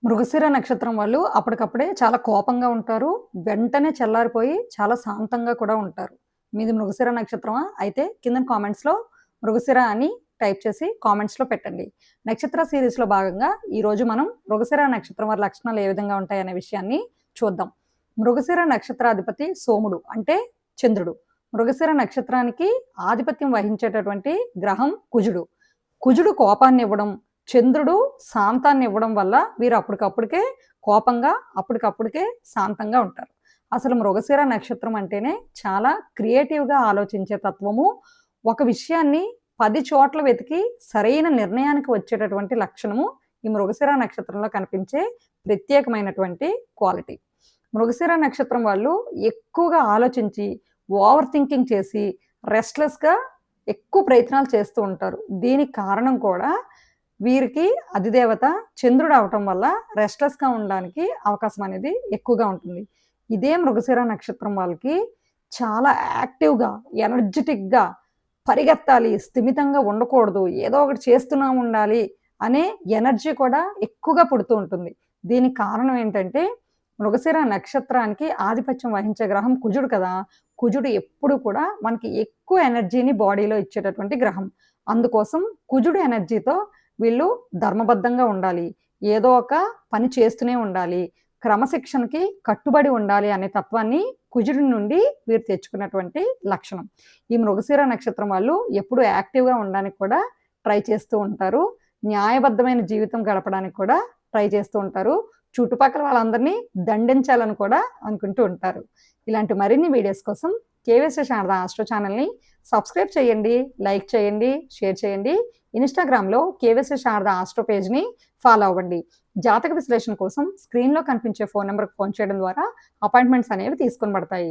మృగశిర నక్షత్రం వాళ్ళు అప్పటికప్పుడే చాలా కోపంగా ఉంటారు. వెంటనే చల్లారిపోయి చాలా శాంతంగా కూడా ఉంటారు. మీది మృగశిర నక్షత్రమా? అయితే కింద కామెంట్స్‌లో మృగశిర అని టైప్ చేసి కామెంట్స్‌లో పెట్టండి. నక్షత్ర సీరీస్‌లో భాగంగా ఈరోజు మనం మృగశిర నక్షత్రం వారి లక్షణాలు ఏ విధంగా ఉంటాయనే విషయాన్ని చూద్దాం. మృగశిర నక్షత్రాధిపతి సోముడు అంటే చంద్రుడు. మృగశిర నక్షత్రానికి ఆధిపత్యం వహించేటటువంటి గ్రహం కుజుడు. కుజుడు కోపాన్నివ్వడం, చంద్రుడు శాంతాన్ని ఇవ్వడం వల్ల వీరు అప్పటికప్పుడికే కోపంగా, అప్పటికప్పుడికే శాంతంగా ఉంటారు. అసలు మృగశిర నక్షత్రం అంటేనే చాలా క్రియేటివ్‌గా ఆలోచించే తత్వము. ఒక విషయాన్ని 10 చోట్ల వెతికి సరైన నిర్ణయానికి వచ్చేటటువంటి లక్షణము ఈ మృగశిర నక్షత్రంలో కనిపించే ప్రత్యేకమైనటువంటి క్వాలిటీ. మృగశిర నక్షత్రం వాళ్ళు ఎక్కువగా ఆలోచించి, ఓవర్ థింకింగ్ చేసి, రెస్ట్‌లెస్‌గా ఎక్కువ ప్రయత్నాలు చేస్తూ ఉంటారు. దీనికి కారణం కూడా వీరికి అధిదేవత చంద్రుడు అవటం వల్ల రెస్ట్‌లెస్‌గా ఉండడానికి అవకాశం అనేది ఎక్కువగా ఉంటుంది. ఇదే మృగశిర నక్షత్రం వాళ్ళకి చాలా యాక్టివ్‌గా, ఎనర్జిటిక్‌గా పరిగెత్తాలి, స్థిమితంగా ఉండకూడదు, ఏదో ఒకటి చేస్తూనే ఉండాలి అనే ఎనర్జీ కూడా ఎక్కువగా పుడుతూ ఉంటుంది. దీనికి కారణం ఏంటంటే మృగశిర నక్షత్రానికి ఆధిపత్యం వహించే గ్రహం కుజుడు కదా! కుజుడు ఎప్పుడు కూడా మనకి ఎక్కువ ఎనర్జీని బాడీలో ఇచ్చేటటువంటి గ్రహం. అందుకోసం కుజుడు ఎనర్జీతో వీళ్ళు ధర్మబద్ధంగా ఉండాలి, ఏదో ఒక పని చేస్తూనే ఉండాలి, క్రమశిక్షణకి కట్టుబడి ఉండాలి అనే తత్వాన్ని కుజుడి నుండి వీరు తెచ్చుకున్నటువంటి లక్షణం. ఈ మృగశిర నక్షత్రం వాళ్ళు ఎప్పుడూ యాక్టివ్‌గా ఉండడానికి కూడా ట్రై చేస్తూ ఉంటారు. న్యాయబద్ధమైన జీవితం గడపడానికి కూడా ట్రై చేస్తూ ఉంటారు. చుట్టుపక్కల వాళ్ళందరినీ దండించాలని కూడా అనుకుంటూ ఉంటారు. ఇలాంటి మరిన్ని వీడియోస్ కోసం కేవీఎస్ శారద ఆస్ట్రో ఛానల్‌ని సబ్స్క్రైబ్ చేయండి, లైక్ చేయండి, షేర్ చేయండి. ఇన్‌స్టాగ్రామ్‌లో కేవీఎస్ శారద ఆస్ట్రో పేజ్‌ని ఫాలో అవ్వండి. జాతక విశ్లేషణ కోసం స్క్రీన్‌లో కనిపించే ఫోన్ నంబర్‌కి ఫోన్ చేయడం ద్వారా అపాయింట్మెంట్స్ అనేవి తీసుకొనబడతాయి.